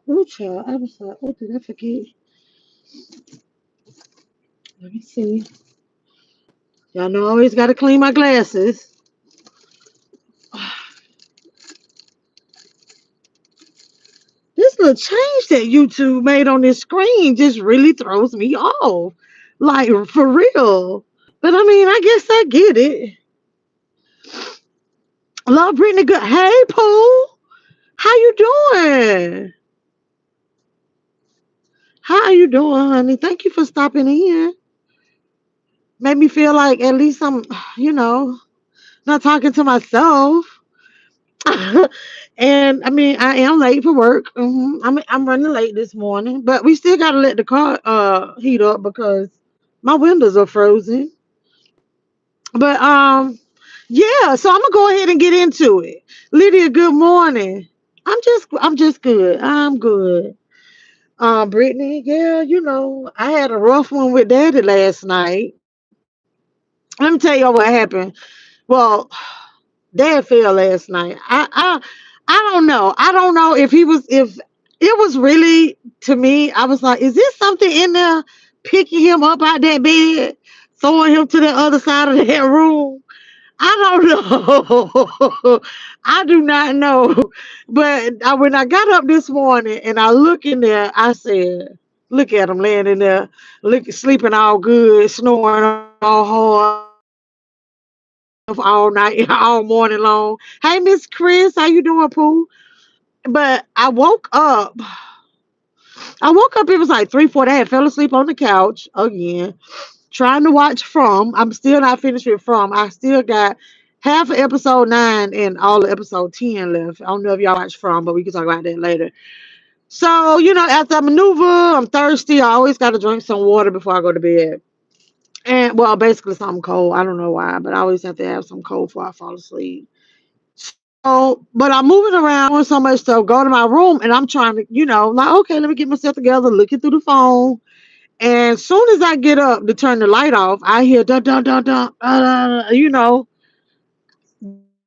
Oh, child, I was like, oh, did I forget? Let me see. Y'all know I always got to clean my glasses. This little change that YouTube made on this screen just really throws me off. Like, for real. But I mean, I guess I get it. Love Brittany good. Hey, Pooh. How you doing? How are you doing, honey? Thank you for stopping in. Made me feel like at least I'm, you know, not talking to myself. And I mean, I am late for work. I'm running late this morning, but we still gotta let the car heat up because my windows are frozen. But yeah, so I'm gonna go ahead and get into it. Lydia, good morning. I'm just good. I'm good. Brittany, yeah, I had a rough one with Daddy last night. Let me tell y'all what happened. Well, Dad fell last night. I don't know. I don't know if it was really to me. I was like, is there something in there picking him up out that bed, throwing him to the other side of that room? I don't know. I do not know. But when I got up this morning and I look in there, I said, look at him laying in there, sleeping all good, snoring all hard, all night, all morning long. Hey, Miss Chris, how you doing, Pooh? But I woke up, it was like 3, 4. I had fell asleep on the couch again, trying to watch From. I'm still not finished with From. I still got half of episode 9 and all of episode 10 left. I don't know if y'all watch From, but we can talk about that later. So, after I maneuver, I'm thirsty. I always got to drink some water before I go to bed. And, well, basically something cold. I don't know why, but I always have to have some cold before I fall asleep. So, but I'm moving around doing so much stuff, go to my room, and I'm trying to, like, okay, let me get myself together, looking through the phone. And soon as I get up to turn the light off, I hear dun dun dun dun,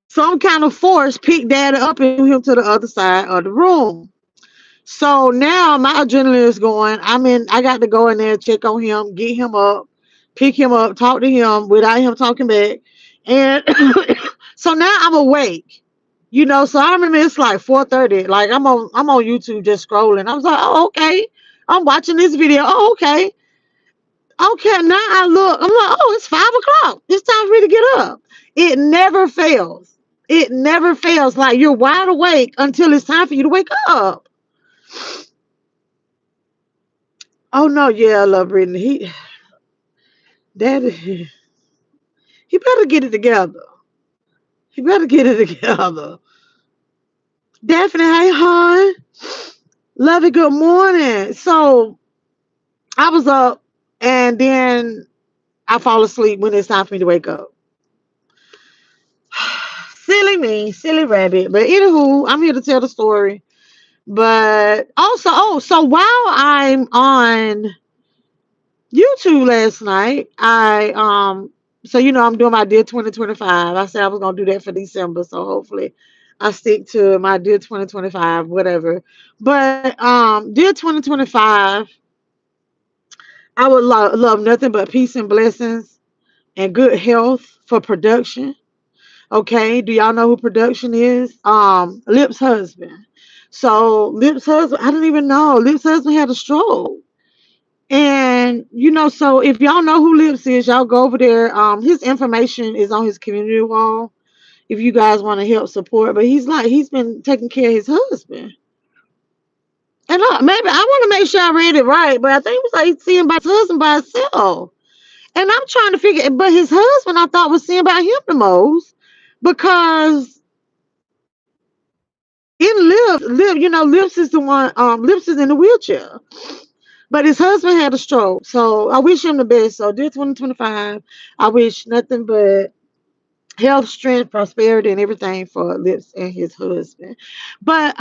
some kind of force picked Daddy up and threw him to the other side of the room. So now my adrenaline is going. I got to go in there, check on him, get him up, pick him up, talk to him without him talking back. And so now I'm awake. So I remember it's like 4:30. Like I'm on YouTube just scrolling. I was like, oh, okay. I'm watching this video. Oh, okay. Okay, now I look. I'm like, oh, it's 5 o'clock. It's time for me to get up. It never fails. It never fails. Like you're wide awake until it's time for you to wake up. Oh no, yeah, I love Brittany. Daddy, he better get it together. He better get it together. Daphne, hey, hon. Love it. Good morning. So I was up, and then I fall asleep when it's time for me to wake up. Silly me, silly rabbit. But anywho, I'm here to tell the story. But also, so while I'm on YouTube last night, so I'm doing my Dear 2025. I said I was gonna do that for December, so hopefully I stick to my Dear 2025, whatever. But Dear 2025, I would love nothing but peace and blessings and good health for production. Okay, do y'all know who production is? Lip's husband. So Lip's husband, I didn't even know Lip's husband had a stroke. And so if y'all know who Lips is, y'all go over there. His information is on his community wall if you guys want to help support. But he's been taking care of his husband. And maybe I want to make sure I read it right, but I think it was like seeing about his husband by himself. And I'm trying to figure, but his husband I thought was seeing about him the most because in Lips is the one. Lips is in the wheelchair. But his husband had a stroke. So I wish him the best. So dear 2025, I wish nothing but health, strength, prosperity, and everything for Lips and his husband. But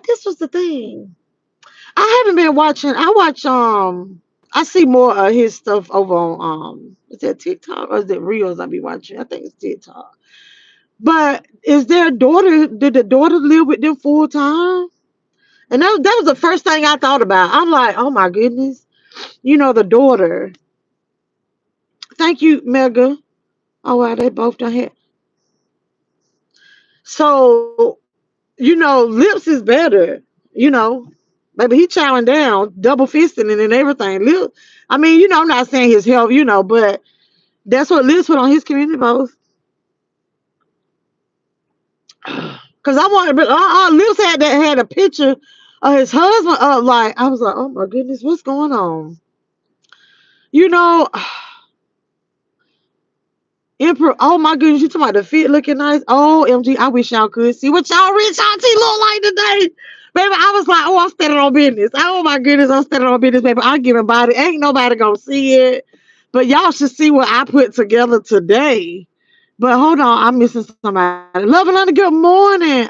this was the thing. I haven't been watching. I see more of his stuff over on is that TikTok or is it Reels I be watching? I think it's TikTok. But is their daughter, did the daughter live with them full time? And that was the first thing I thought about. I'm like, oh my goodness, the daughter. Thank you, Mega. Oh wow, they both done here. So, Lips is better. You know, Baby, he chowing down, double fisting it and everything. I mean, I'm not saying his health, but that's what Lips put on his community post. Cause I wanted, but Lips had a picture of his husband up. Like I was like, oh my goodness, what's going on? You know, Emperor. Oh my goodness, you talking about the fit looking nice? Oh, MG, I wish y'all could see what y'all rich auntie look like today. Baby, I was like, oh, I'm standing on business. Oh my goodness, I'm standing on business, baby. I'm giving body. Ain't nobody gonna see it. But y'all should see what I put together today. But hold on, I'm missing somebody. Love and London, good morning.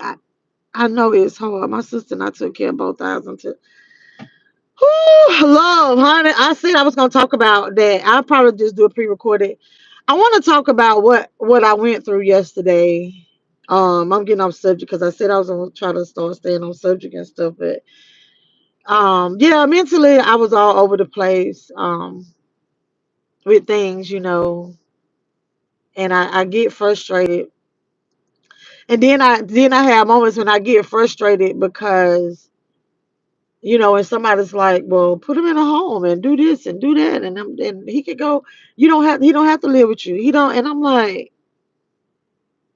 I know it's hard. My sister and I took care of both eyes until love, honey. I said I was gonna talk about that. I'll probably just do a pre-recorded. I want to talk about what I went through yesterday. I'm getting off subject because I said I was gonna try to start staying on subject and stuff, but yeah, mentally I was all over the place with things, and I get frustrated, and then I have moments when I get frustrated because and somebody's like, well, put him in a home and do this and do that, and he could go. He don't have to live with you. He don't, and I'm like,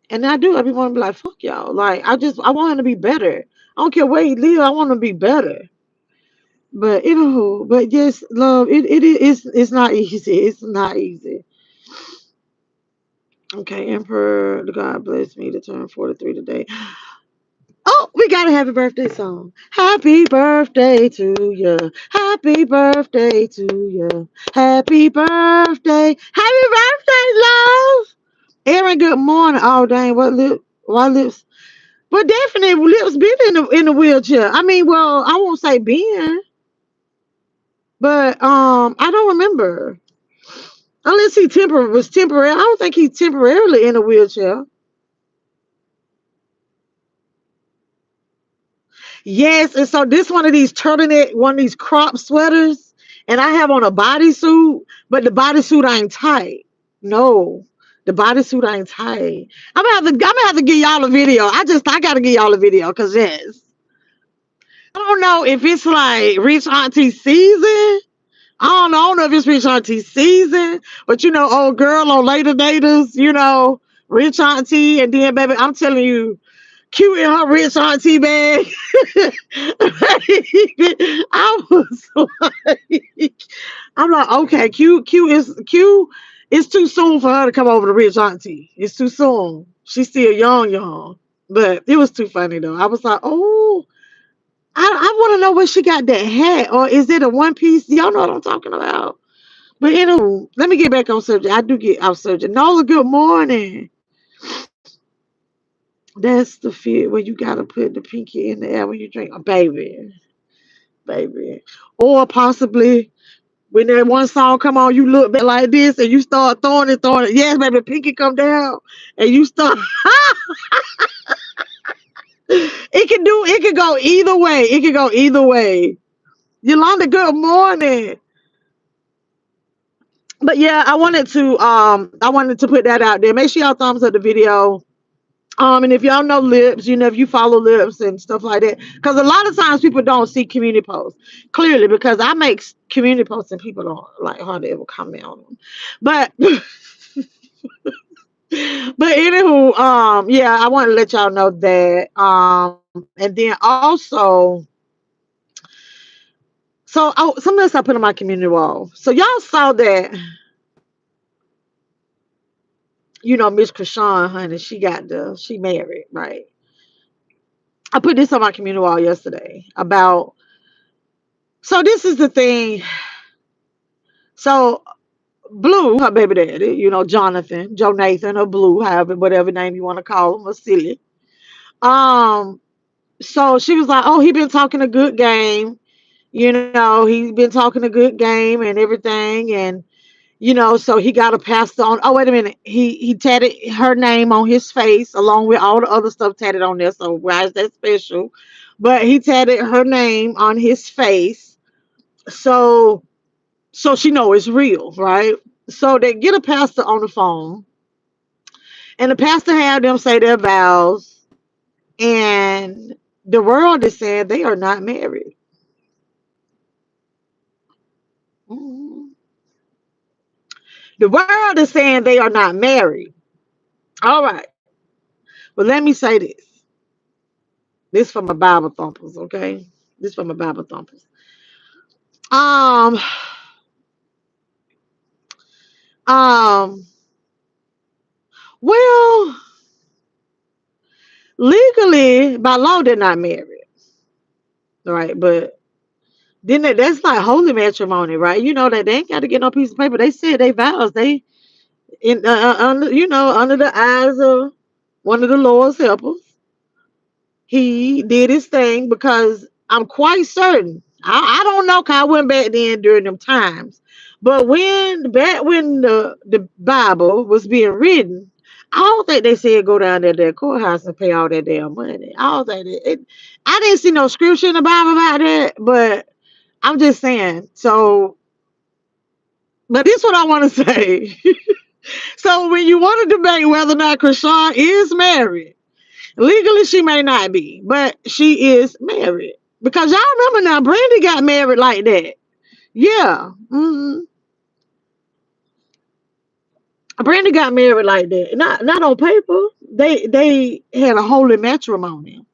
and I do. Everyone be like, fuck y'all. Like I want him to be better. I don't care where he live. I want him to be better. But yes, love. It is. It's not easy. It's not easy. Okay, Emperor, God bless me to turn 43 today. Oh, we got a happy birthday song. Happy birthday to you. Happy birthday to you. Happy birthday. Happy birthday, love. Aaron, good morning. Oh, dang. What lips? But definitely, lips been in the wheelchair. I mean, well, I won't say been, but I don't remember. Unless he was temporary. I don't think he's temporarily in a wheelchair. Yes, and so this one of these crop sweaters, and I have on a bodysuit, but the bodysuit ain't tight. No, the bodysuit ain't tight. I'm gonna have to give y'all a video. I gotta give y'all a video because yes, I don't know if it's like rich auntie season. I don't know if it's rich auntie season, but old girl on later daters, rich auntie, and then baby, I'm telling you, cute in her rich auntie bag. I was like, I'm like, okay, cute. It's too soon for her to come over to rich auntie. It's too soon. She's still young, but it was too funny though. I was like, oh, I want to know where she got that hat, or is it a one piece? Y'all know what I'm talking about. But let me get back on subject. I do get off subject. Nola, good morning. That's the fit where you gotta put the pinky in the air when you drink, oh, baby. Or possibly when that one song come on, you look back like this and you start throwing it. Yes, baby, the pinky come down and you start. It can go either way. It can go either way. Yolanda, good morning. But yeah, I wanted to put that out there. Make sure y'all thumbs up the video. And if y'all know lips, if you follow lips and stuff like that, because a lot of times people don't see community posts clearly because I make community posts and people don't like hardly ever comment on them. But anywho, yeah, I want to let y'all know that. And then also, something else I put on my community wall. So y'all saw that, Miss Krishan, honey, she married, right? I put this on my community wall yesterday about. So this is the thing. So Blue, her baby daddy, Jonathan, Joe Nathan, or Blue, however, whatever name you want to call him, or silly. Um, so she was like, "Oh, he been talking a good game, he's been talking a good game and everything, and so he got a pastor on. Oh, wait a minute, he tatted her name on his face along with all the other stuff tatted on there. So why is that special? but he tatted her name on his face, so she know it's real, right? So they get a pastor on the phone, and the pastor had them say their vows, and the world is saying they are not married. Mhm. The world is saying they are not married. All right. But let me say this. This from my Bible thumpers, okay? This from my Bible thumpers. Um, um, well, legally, by law, they're not married, right? But then that's like holy matrimony, right? You know that they ain't got to get no piece of paper. They said they vows. They in under under the eyes of one of the Lord's helpers. He did his thing because I'm quite certain. I don't know, cause I went back then during them times. But when the Bible was being written, I don't think they said go down there to that courthouse and pay all that damn money. I don't think I didn't see no scripture in the Bible about that, but I'm just saying. So, but this is what I want to say. So when you want to debate whether or not Krishan is married, legally, she may not be, but she is married. Because y'all remember now, Brandy got married like that. Yeah. Brandy got married like that. Not on paper. They had a holy matrimony.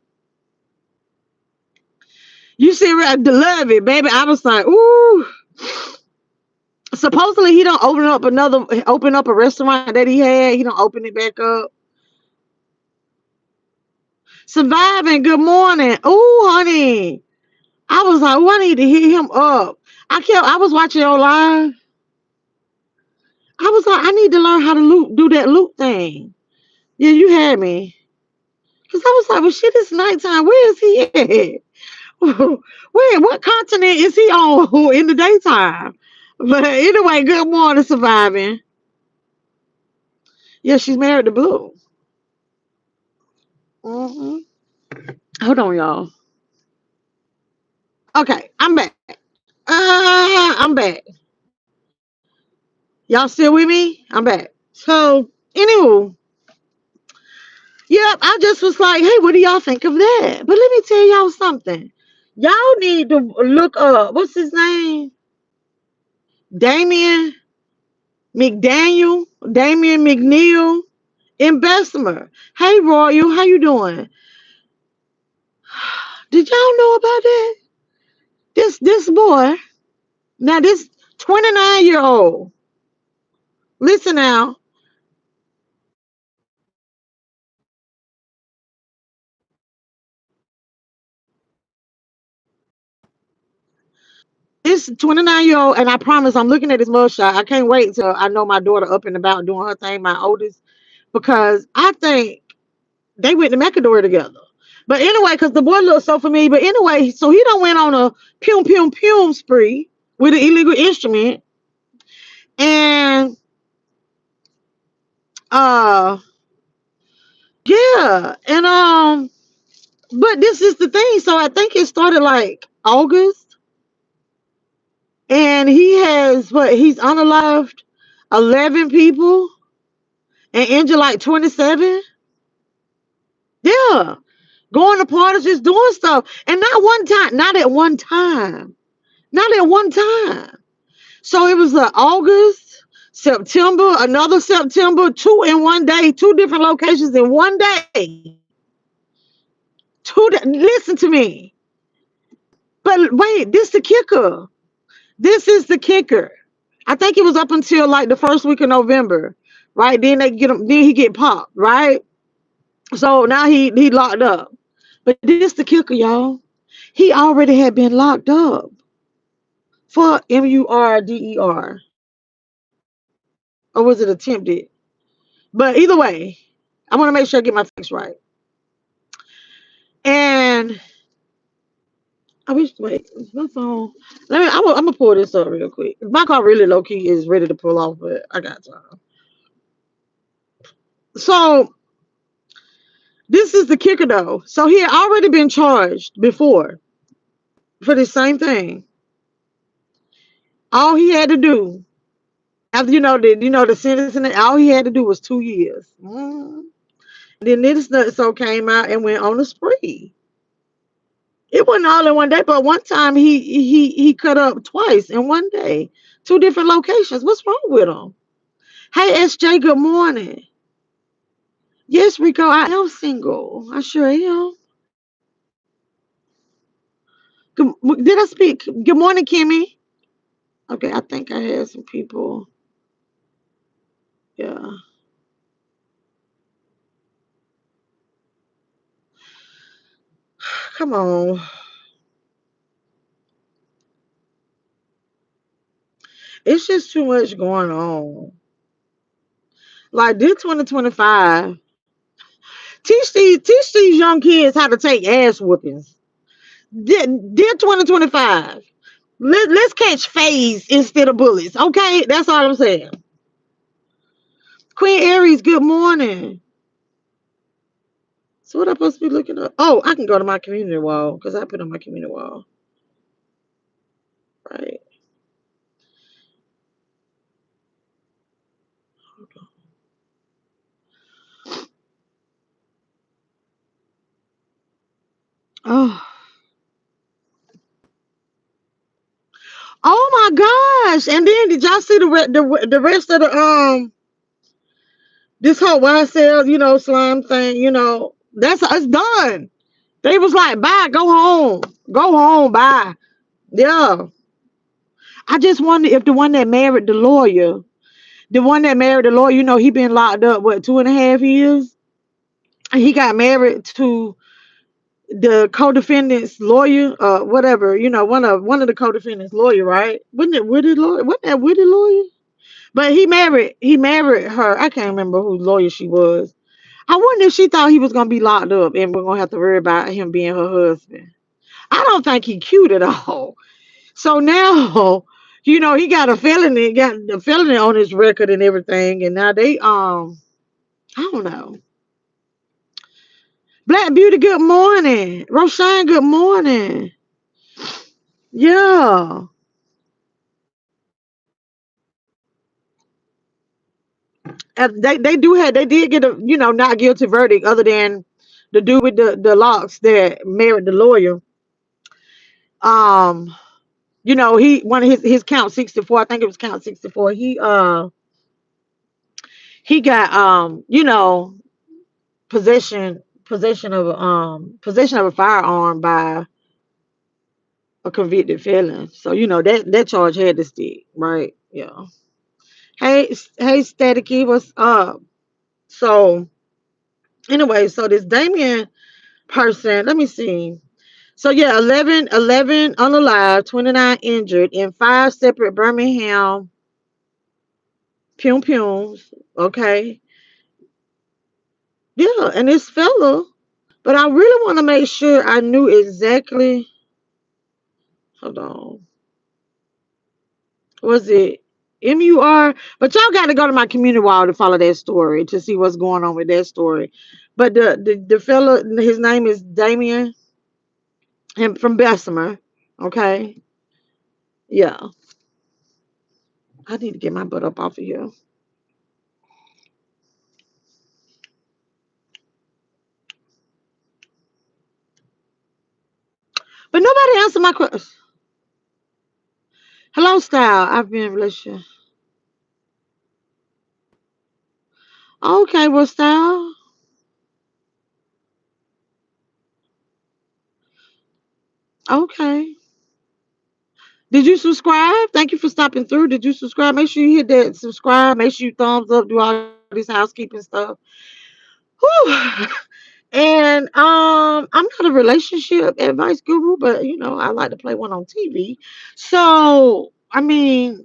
You see, the love it, baby. I was like, ooh. Supposedly he don't open up a restaurant that he had. He don't open it back up. Surviving. Good morning. Ooh, honey. I was like, oh, I need to hit him up. I was watching your live. I was like, I need to learn how to do that loop thing. Yeah, you had me. Cause I was like, well, shit, it's nighttime. Where is he at? What continent is he on in the daytime? But anyway, good morning, surviving. Yeah, she's married to Blue. hmm Hold on, y'all. Okay, I'm back. I'm back. Y'all still with me? I'm back. So, anywho, yep, I just was like, hey, what do y'all think of that? But let me tell y'all something. Y'all need to look up, what's his name? Damien Damien McNeil in Bessemer. Hey, Royal, how you doing? Did y'all know about that? This boy, now this 29-year-old, listen now, this 29-year-old, and I promise I'm looking at his mugshot. I can't wait till I know my daughter up and about doing her thing, my oldest, because I think they went to Mecador together. But anyway, because the boy looks so familiar. But anyway, so he done went on a pum spree with an illegal instrument. And uh yeah. And but this is the thing. So I think it started like August. And he has he's unalived 11 people and injured like 27. Yeah. Going to parties, just doing stuff. And not at one time. Not at one time. So it was August, September, another September, two in one day, two different locations in one day. Listen to me. But wait, this the kicker. This is the kicker. I think it was up until like the first week of November, right? Then they get him. Then he get popped, right? So now he locked up. But this the kicker, y'all. He already had been locked up for murder, or was it attempted? But either way, I want to make sure I get my facts right. And I wish, wait, my phone. I'm gonna pull this up real quick. My car really low key is ready to pull off, but I got time. So This is the kicker though. So he had already been charged before for the same thing. All he had to do after the sentencing, all he had to do was 2 years. Then this nutso came out and went on a spree. It wasn't all in one day, but one time he cut up twice in one day, two different locations. What's wrong with him? Hey SJ, good morning. Yes, Rico, I am single. I sure am. Did I speak? Good morning, Kimmy. Okay, I think I had some people. Yeah. Come on. It's just too much going on. Like this 2025. Teach these young kids how to take ass whoopings. Did 2025. Let's catch phase instead of bullets. Okay, that's all I'm saying. Queen Aries, good morning. So what am I supposed to be looking up? Oh, I can go to my community wall because I put on my community wall. Right. Oh, oh my gosh! And then did y'all see the rest of the this whole YSL slime thing? That's it's done. They was like, bye, go home, bye. Yeah. I just wonder if the one that married the lawyer, he been locked up what 2.5 years. And he got married to the co-defendant's lawyer, whatever, one of the co-defendant's lawyer, right? Wasn't that Woody lawyer? But he married her. I can't remember whose lawyer she was. I wonder if she thought he was gonna be locked up and we're gonna have to worry about him being her husband. I don't think he cute at all. So now, he got a felony on his record and everything, and now they I don't know. Black Beauty, good morning. Roshine, good morning. Yeah. They did get a not guilty verdict other than the dude with the locks that married the lawyer. Um, he one of his count 64, I think it was count 64. He got possession of a firearm by a convicted felon. So that charge had to stick, right? Yeah. Hey, Staticky, what's up? So anyway, so this Damien person, let me see. So yeah, 11 unalive, 29 injured in five separate Birmingham pum pums. Okay, yeah, and this fella, but I really want to make sure I knew exactly. Hold on, was it MUR? But y'all got to go to my community wall to follow that story to see what's going on with that story. But the fella, his name is Damien, and from Bessemer. Okay, yeah, I need to get my butt up off of here. But nobody answered my question. Hello, Style. I've been in a relationship. Okay, well, Style. Okay. Did you subscribe? Thank you for stopping through. Did you subscribe? Make sure you hit that subscribe. Make sure you thumbs up. Do all this housekeeping stuff. Whew. And I'm not a relationship advice guru, but I like to play one on TV. So I mean,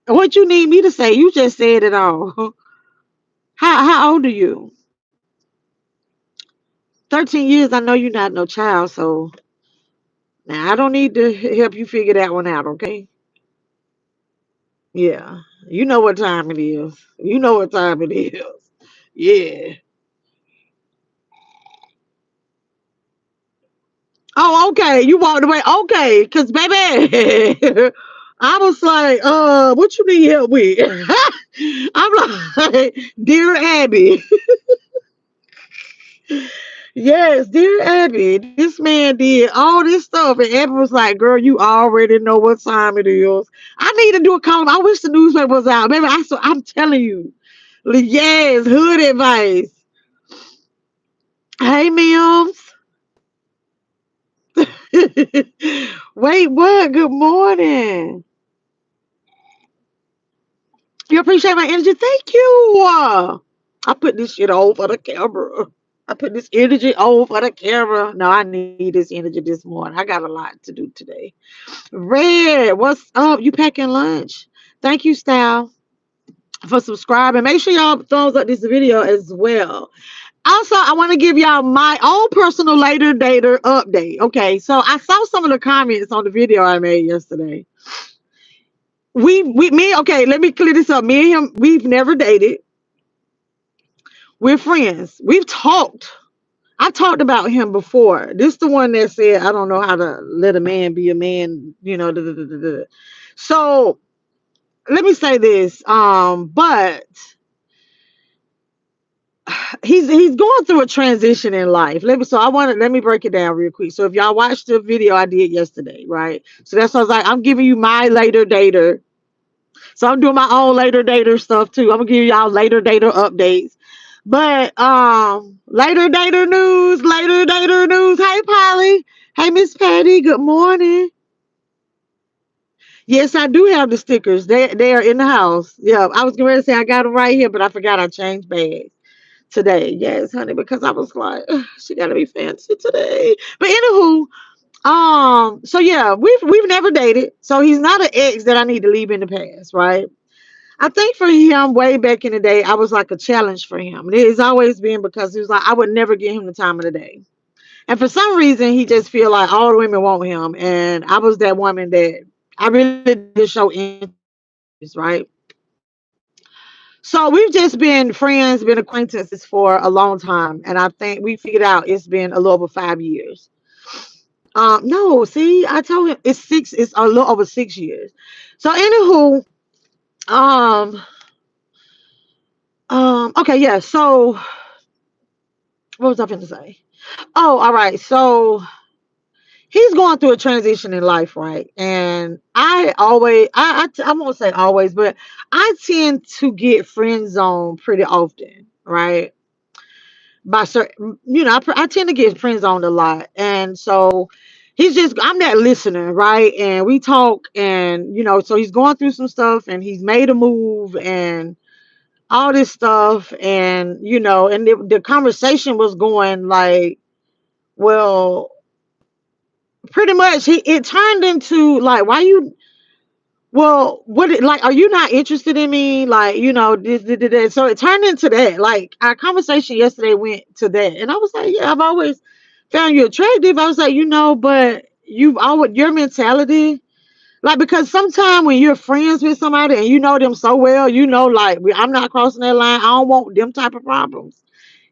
what you need me to say? You just said it all. How old are you? 13 years. I know you're not no child, so now I don't need to help you figure that one out, okay? Yeah. You know what time it is. You know what time it is. Yeah. Oh, okay. You walked away. Okay, cause baby, I was like, what you need help with? I'm like, dear Abby, yes, dear Abby, this man did all this stuff, and Abby was like, girl, you already know what time it is. I need to do a column. I wish the newspaper was out, baby. I'm telling you, yes, hood advice. Hey, Mims. Wait, what? Good morning. You appreciate my energy? Thank you. I put this shit on for the camera. I put this energy on for the camera. No, I need this energy this morning. I got a lot to do today. Red, what's up? You packing lunch? Thank you, Style, for subscribing. Make sure y'all thumbs up this video as well. Also, I want to give y'all my own personal later dater update. Okay, so I saw some of the comments on the video I made yesterday. Okay, let me clear this up. Me and him, we've never dated. We're friends. We've talked. I talked about him before. This the one that said, I don't know how to let a man be a man, da, da, da, da, da. So let me say this. But he's going through a transition in life. Let me break it down real quick. So if y'all watched the video I did yesterday, right? So that's why I was like, I'm giving you my later dater. So I'm doing my own later dater stuff too. I'm gonna give y'all later dater updates. But later dater news. Hey Polly. Hey Miss Patty, good morning. Yes, I do have the stickers. They are in the house. Yeah, I was going to say I got them right here, but I forgot I changed bags today. Yes, honey, because I was like, "Ugh, she gotta be fancy today." But anywho, so yeah, we've never dated. So he's not an ex that I need to leave in the past, right? I think for him, way back in the day, I was like a challenge for him. And it's always been because he was like, I would never give him the time of the day. And for some reason, he just feel like all the women want him. And I was that woman that I really didn't show interest, right? So we've just been friends, been acquaintances for a long time. And I think we figured out it's been a little over 5 years. No, see, I told him it's a little over 6 years. So anywho, um, okay, yeah. So what was I going to say? Oh, all right. So he's going through a transition in life, right? And I won't say always, but I tend to get friend zoned pretty often, right? By certain, I tend to get friend zoned a lot, and so I'm that listener, right? And we talk, and so he's going through some stuff, and he's made a move, and all this stuff, and and the conversation was going like, well, pretty much it turned into like, why you, well, like, are you not interested in me, like, this. So it turned into that, like, our conversation yesterday went to that, and I was like, yeah, I've always found you attractive. I was like, but you've always, your mentality, like, because sometimes when you're friends with somebody and you know them so well, like, I'm not crossing that line. I don't want them type of problems.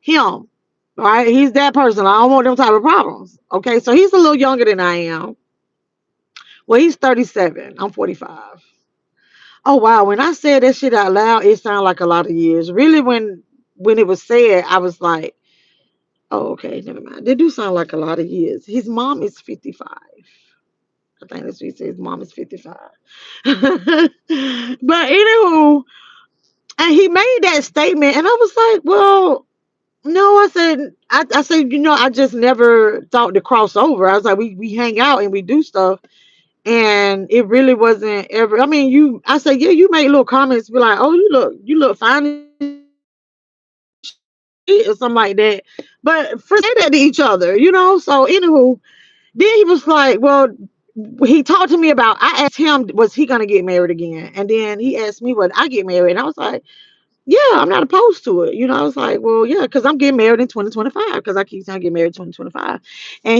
Him, right? He's that person. I don't want them type of problems. Okay, so he's a little younger than I am. Well, he's 37. I'm 45. Oh wow! When I said that shit out loud, it sounded like a lot of years. Really, when it was said, I was like, "Oh, okay, never mind." They do sound like a lot of years. His mom is 55. I think that's what he said. His mom is 55. But anywho, and he made that statement, and I was like, "Well, no." I said, I just never thought to cross over. I was like, we hang out and we do stuff, and it really wasn't ever. I mean, I said, yeah, you make little comments, be like, oh, you look fine as shit or something like that. But friends don't say that to each other, So anywho, then he was like, well, he talked to me about. I asked him, was he gonna get married again, and then he asked me, would I get married, and I was like, yeah, I'm not opposed to it. I was like, well, yeah, because I'm getting married in 2025, because I keep saying I get married 2025, and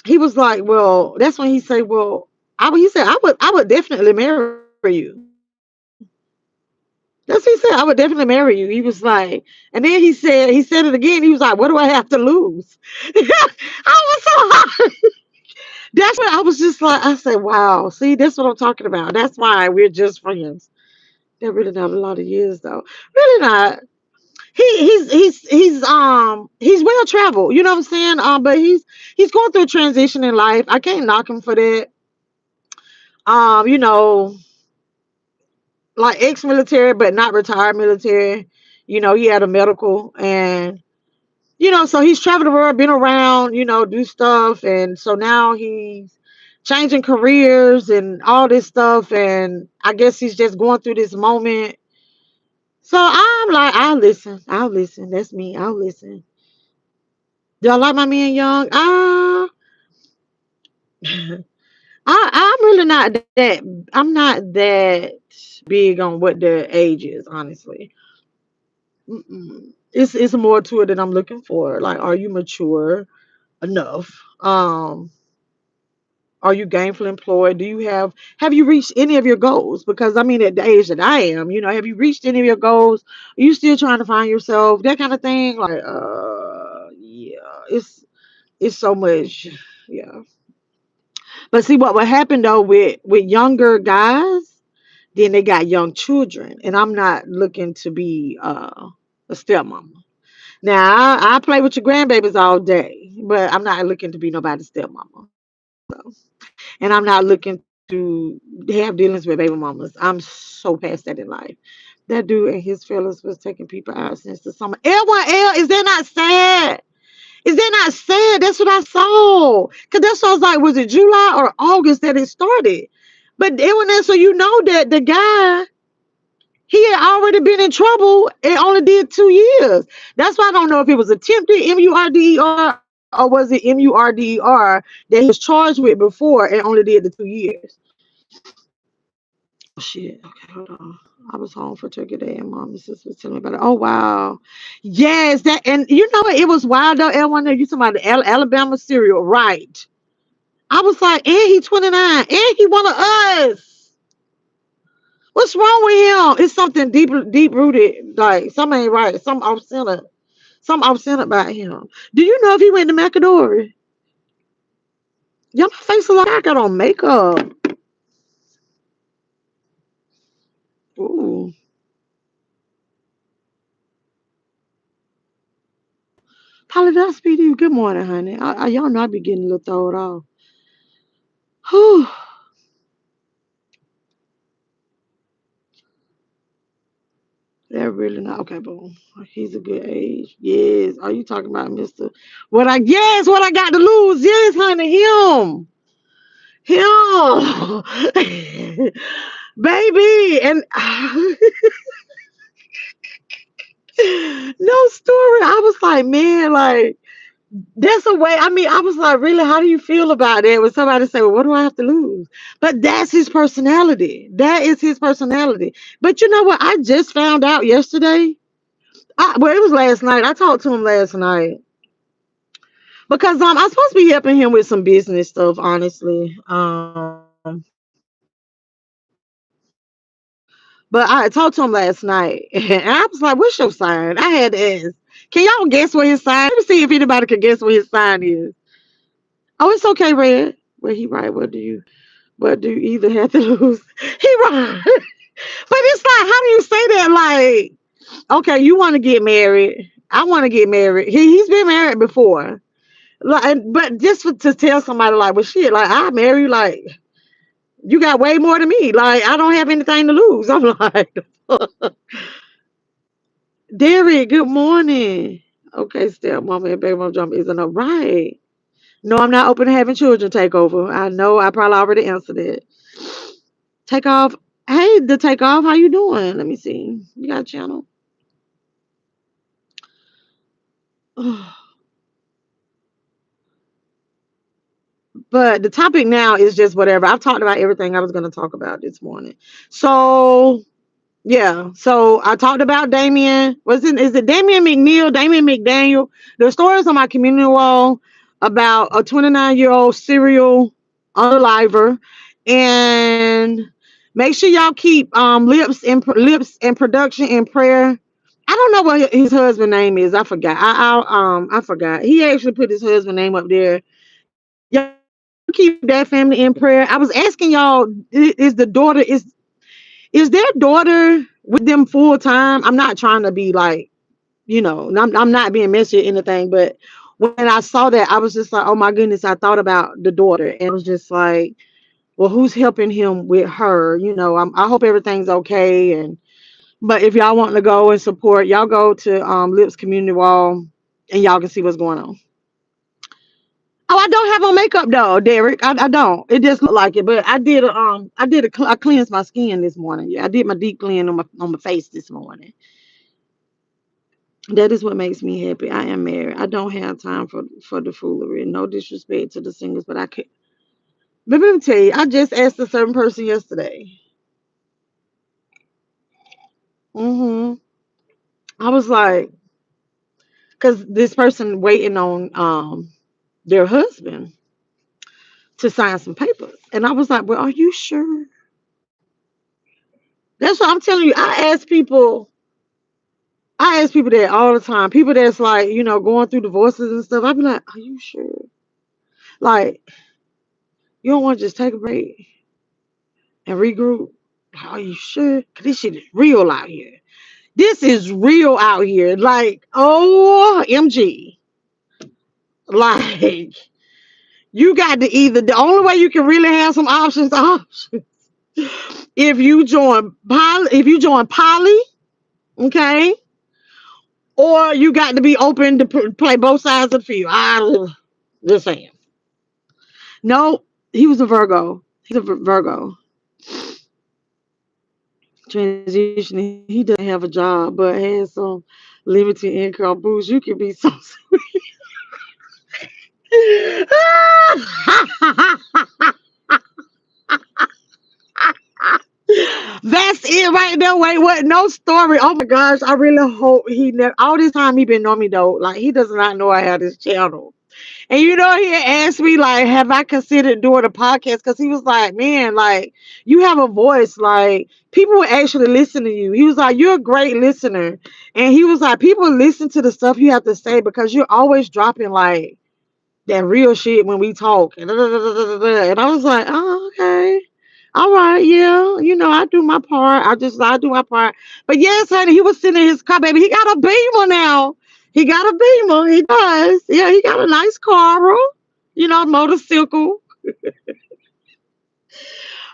he was like, well, that's when he said, well, he said, I would definitely marry you. That's what he said. I would definitely marry you. He was like, and then he said it again. He was like, what do I have to lose? I was so hot. That's what I was just like. I said, wow. See, that's what I'm talking about. That's why we're just friends. They're really not a lot of years though. Really not. He's well traveled. You know what I'm saying? But he's going through a transition in life. I can't knock him for that. You know, like ex-military, but not retired military. You know, he had a medical, and so he's traveled the world, been around, do stuff, and so now he's changing careers and all this stuff, and I guess he's just going through this moment. So I'm like, I'll listen. I'll listen. That's me. I'll listen. Do I like my men young? I'm really not that. I'm not that big on what their age is, honestly. It's more to it that I'm looking for. Like, are you mature enough? Are you gainfully employed? Do you have you reached any of your goals? Because I mean, at the age that I am, have you reached any of your goals? Are you still trying to find yourself? That kind of thing. Like, yeah, it's so much, yeah. But see, what would happen though with younger guys? Then they got young children, and I'm not looking to be a stepmama. Now I play with your grandbabies all day, but I'm not looking to be nobody's stepmama. And I'm not looking to have dealings with baby mamas. I'm so past that in life. That dude and his fellas was taking people out since the summer. L1L, is that not sad? Is that not sad? That's what I saw. Cause that's what I was like, was it July or August that it started? But it was so that the guy, he had already been in trouble and only did 2 years. That's why I don't know if it was attempted MURDER or was it MURDER that he was charged with before and only did the 2 years. Oh shit. Okay, hold on. I was home for Turkey Day and mom and sister was telling me about it. Oh wow. Yes, that and you know what? It was wild though, L1. You talking about the Alabama cereal, right? I was like, and he 29, and he one of us. What's wrong with him? It's something deep rooted, like something ain't right. Something off center about him. Do you know if he went to Macadori? Yeah, my face is like I got on makeup. Ooh. Polly, did I speak to you? Good morning, honey. Y'all know I be getting a little thrown off. Whew. They're really not okay, boom. He's a good age. Yes. Are you talking about Mr. What I got to lose? Yes, honey, him. Him. Baby. And no story. I was like, man, like that's a way. I mean, I was like, really, how do you feel about that? When somebody say, well, what do I have to lose? But that's his personality. That is his personality. But you know what? I just found out yesterday. Well, it was last night. I talked to him last night because I'm supposed to be helping him with some business stuff, honestly. But I talked to him last night, and I was like, "What's your sign?" I had to ask. Can y'all guess what his sign? Let me see if anybody can guess what his sign is. Oh, it's okay, Red. Well, he right. What do you either have to lose? He right. But it's like, how do you say that? Like, okay, you want to get married. I want to get married. He's been married before. Like, but just to tell somebody like, well, shit, like I marry you, like you got way more than me. Like I don't have anything to lose. I'm like, Derek, good morning. Okay, step mama and baby mama jump isn't up right. No, I'm not open to having children take over. I know I probably already answered it. Take off. Hey, the take off. How you doing? Let me see. You got a channel? But the topic now is just whatever. I've talked about everything I was going to talk about this morning. So yeah. So I talked about Damien. Is it Damien McNeil, Damien McDaniel? The stories on my community wall about a 29-year-old serial unaliver. And Make sure y'all keep lips and production in prayer. I don't know what his husband name is. I forgot. I forgot. He actually put his husband name up there. Y'all keep that family in prayer. I was asking y'all, is their daughter with them full time? I'm not trying to be like, I'm not being messy or anything, but when I saw that, I was just like, oh my goodness, I thought about the daughter, and I was just like, well, who's helping him with her? I hope everything's okay. And but if y'all want to go and support, y'all go to Lips Community Wall, and y'all can see what's going on. Oh, I don't have on makeup though, Derek. I don't. It just looked like it, but I cleansed my skin this morning. Yeah, I did my deep clean on my face this morning. That is what makes me happy. I am married. I don't have time for the foolery. No disrespect to the singles, but I could. But let me tell you, I just asked a certain person yesterday. hmm I was like, because this person waiting on their husband to sign some papers, and I was like, well, are you sure? That's what I'm telling you. I ask people that all the time. People that's like, going through divorces and stuff. I be like, are you sure? Like, you don't want to just take a break and regroup? Are you sure? Cause this shit is real out here. This is real out here. Like, OMG. Like, you got to either, the only way you can really have some options, if you join poly, okay, or you got to be open to play both sides of the field. I just saying. No, he was a Virgo. He's a Virgo. Transitioning. He doesn't have a job, but has some limited income boost. You can be so sweet. That's it right there. Wait, what? No story. Oh my gosh. I really hope he never, all this time he been on me though. Like, he does not know I have this channel. And he had asked me, like, have I considered doing a podcast? Because he was like, man, like, you have a voice. Like, people will actually listen to you. He was like, you're a great listener. And he was like, people listen to the stuff you have to say because you're always dropping, like, that real shit when we talk. And I was like, oh, okay. All right, yeah. I do my part. I do my part. But yes, honey, he was sitting in his car, baby. He got a Beamer now. He got a Beamer. He does. Yeah, he got a nice car, bro. Motorcycle.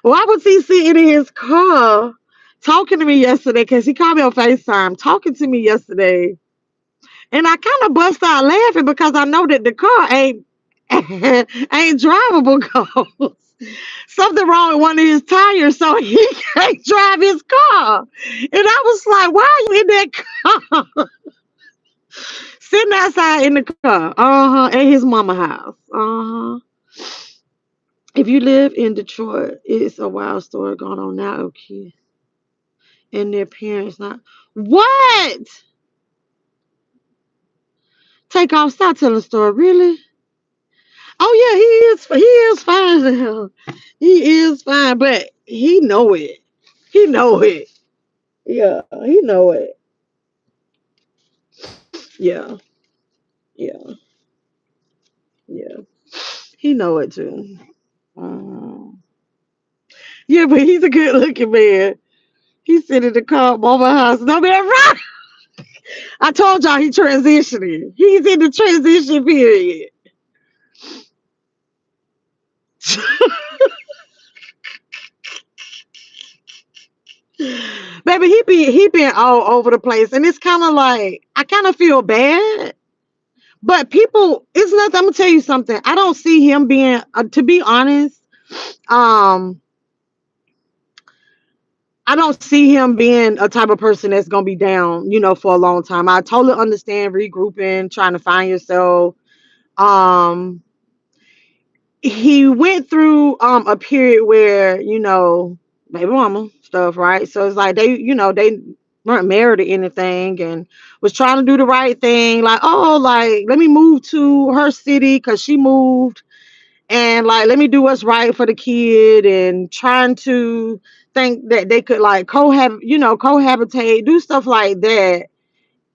Why was he sitting in his car talking to me yesterday? Because he called me on FaceTime, talking to me yesterday. And I kind of bust out laughing because I know that the car ain't drivable. Cause something wrong with one of his tires, so he can't drive his car. And I was like, why are you in that car? Sitting outside in the car. At his mama house. If you live in Detroit, it's a wild story going on now, okay. And their parents not what? Take off, stop telling the story, really? Oh yeah, he is fine. He is fine, but he know it. He know it. Yeah, he know it. Yeah, yeah, yeah. He know it too. Um, yeah, but he's a good looking man. He's sitting in the car at mama house. No man, right? I told y'all he transitioning. He's in the transition period. Baby, he been all over the place, and it's kind of like I kind of feel bad. But people, it's nothing. I'm gonna tell you something. I don't see him being, to be honest. Um, I don't see him being a type of person that's gonna be down, for a long time. I totally understand regrouping, trying to find yourself. Um, he went through a period where, baby mama stuff, right? So it's like they weren't married or anything and was trying to do the right thing, like, oh, like, let me move to her city because she moved. and like let me do what's right for the kid, and trying to think that they could like cohabitate, do stuff like that.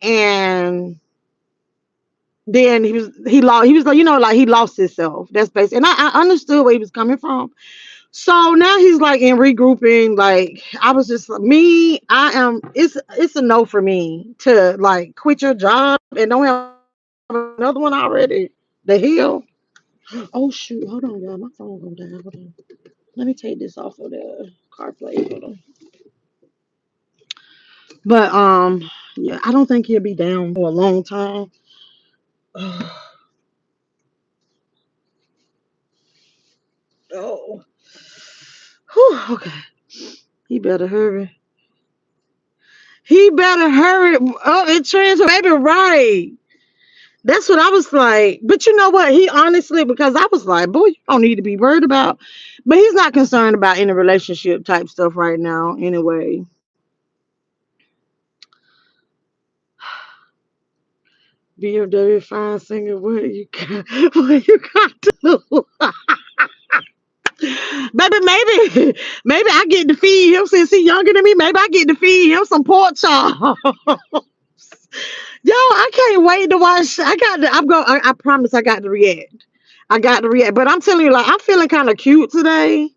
And then he was like, like he lost himself. That's basically, and I understood where he was coming from. So now he's like in regrouping. Like I was just like, me, I am. It's a no for me to like quit your job and don't have another one already. The hell. Oh shoot! Hold on, y'all. My phone go down. Hold on. Let me take this off of the CarPlay. Hold on. But yeah, I don't think he'll be down for a long time. Oh, whew, okay. He better hurry. He better hurry up and transfer, baby. Right. That's what I was like. But you know what? He honestly, because I was like, boy, you don't need to be worried about. But he's not concerned about any relationship type stuff right now, anyway. BMW fine singer, what you got? What you got to do? Baby, maybe I get to feed him since he's younger than me. Maybe I get to feed him some pork chop. Yo, I can't wait to watch. I'm going. I promise. I got to react. I got to react. But I'm telling you, like, I'm feeling kind of cute today.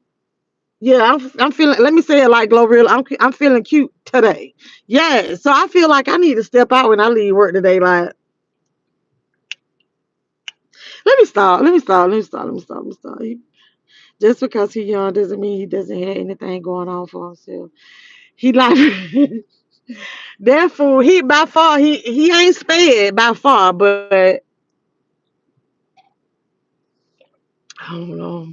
Yeah, I'm feeling. Let me say it like Glorilla. I'm feeling cute today. Yeah. So I feel like I need to step out when I leave work today. Like, let me stop. Let me stop. Let me stop. Let me stop. Let me stop. Just because he's young doesn't mean he doesn't have anything going on for himself. He like therefore he by far he ain't spared by far, but I don't know.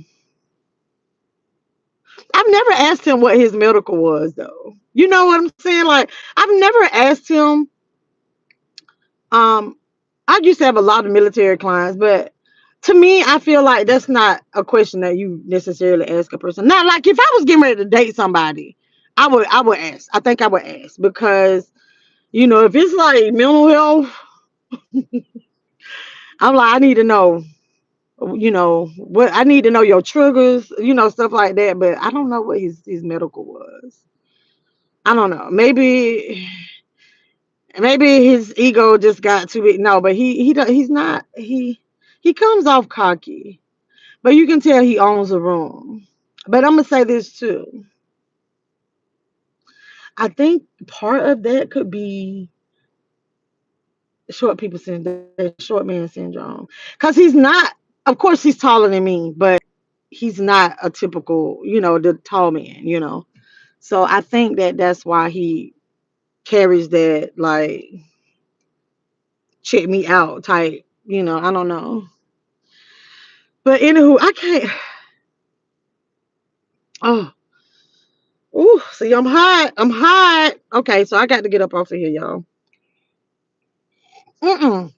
I've never asked him what his medical was though. You know what I'm saying? Like I've never asked him. Um, I used to have a lot of military clients, but to me, I feel like that's not a question that you necessarily ask a person. Not like if I was getting ready to date somebody, I would ask. I think I would ask because if it's like mental health, I'm like I need to know. What I need to know your triggers, stuff like that. But I don't know what his medical was. I don't know. Maybe his ego just got too big. No, but he's not. He comes off cocky, but you can tell he owns a room. But I'm gonna say this too. I think part of that could be short people syndrome, short man syndrome, because he's not. Of course, he's taller than me, but he's not a typical, the tall man. So I think that that's why he carries that like check me out type. I don't know. But anywho, I can't. Oh, ooh, see, I'm hot. I'm hot. Okay, so I got to get up off of here, y'all. Mm-mm.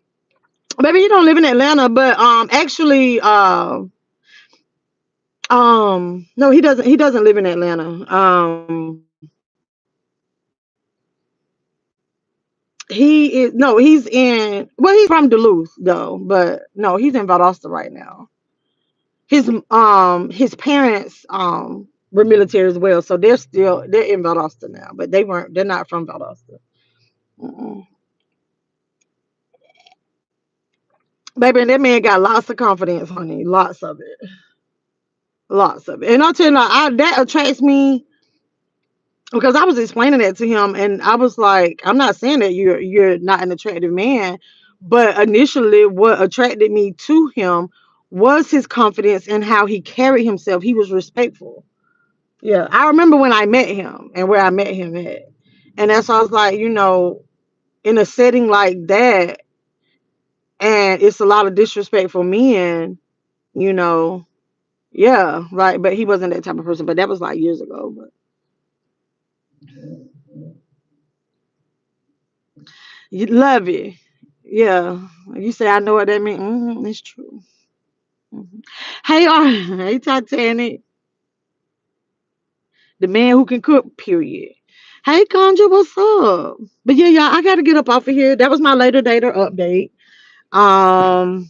Baby, you don't live in Atlanta, but actually, no, he doesn't. He doesn't live in Atlanta. He is no, he's in. Well, he's from Duluth though, but no, he's in Valdosta right now. His parents were military as well, so they're in Valdosta now, but they're not from Valdosta. Mm-mm. Baby, and that man got lots of confidence, honey. Lots of it. Lots of it. And I'll tell you, like, that attracts me because I was explaining that to him, and I was like, I'm not saying that you're not an attractive man, but initially, what attracted me to him was his confidence and how he carried himself. He was respectful. Yeah, I remember when I met him and where I met him at, and that's why I was like, in a setting like that, and it's a lot of disrespectful men, you know. Yeah, right. But he wasn't that type of person. But that was like years ago. But you love it. Yeah. You say I know what that means. It's true. hmm Hey, hey, Titanic, the man who can cook. Period. Hey, Conjure, what's up? But yeah, y'all, I gotta get up off of here. That was my later dater update. Um,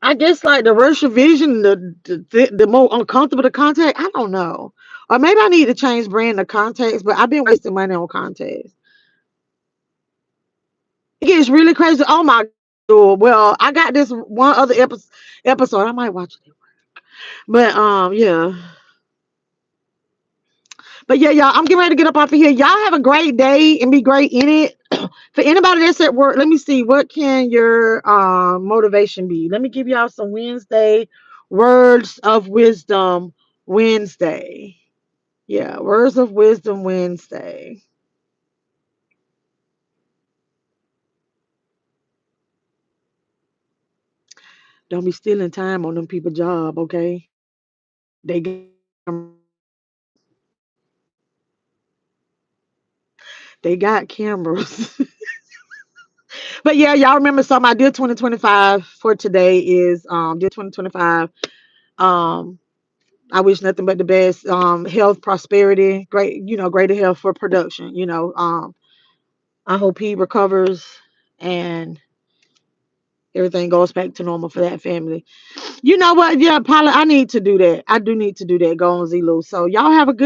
I guess like the worse your vision, the more uncomfortable the contact. I don't know. Or maybe I need to change brand of contacts, but I've been wasting money on contacts. It gets really crazy. Oh my god. Well, I got this one other episode. I might watch it. But yeah. But yeah, y'all, I'm getting ready to get up off of here. Y'all have a great day and be great in it. For anybody that's at work, let me see, what can your motivation be? Let me give y'all some Wednesday words of wisdom Wednesday. Yeah, words of wisdom Wednesday. Don't be stealing time on them people job, okay? They got, they got cameras. But yeah, y'all remember something I did 2025 for today is did 2025. Um I wish nothing but the best. Health, prosperity, great, greater health for production. I hope he recovers and everything goes back to normal for that family. You know what? Yeah, Paula, I need to do that. I do need to do that. Go on Zulu. So y'all have a good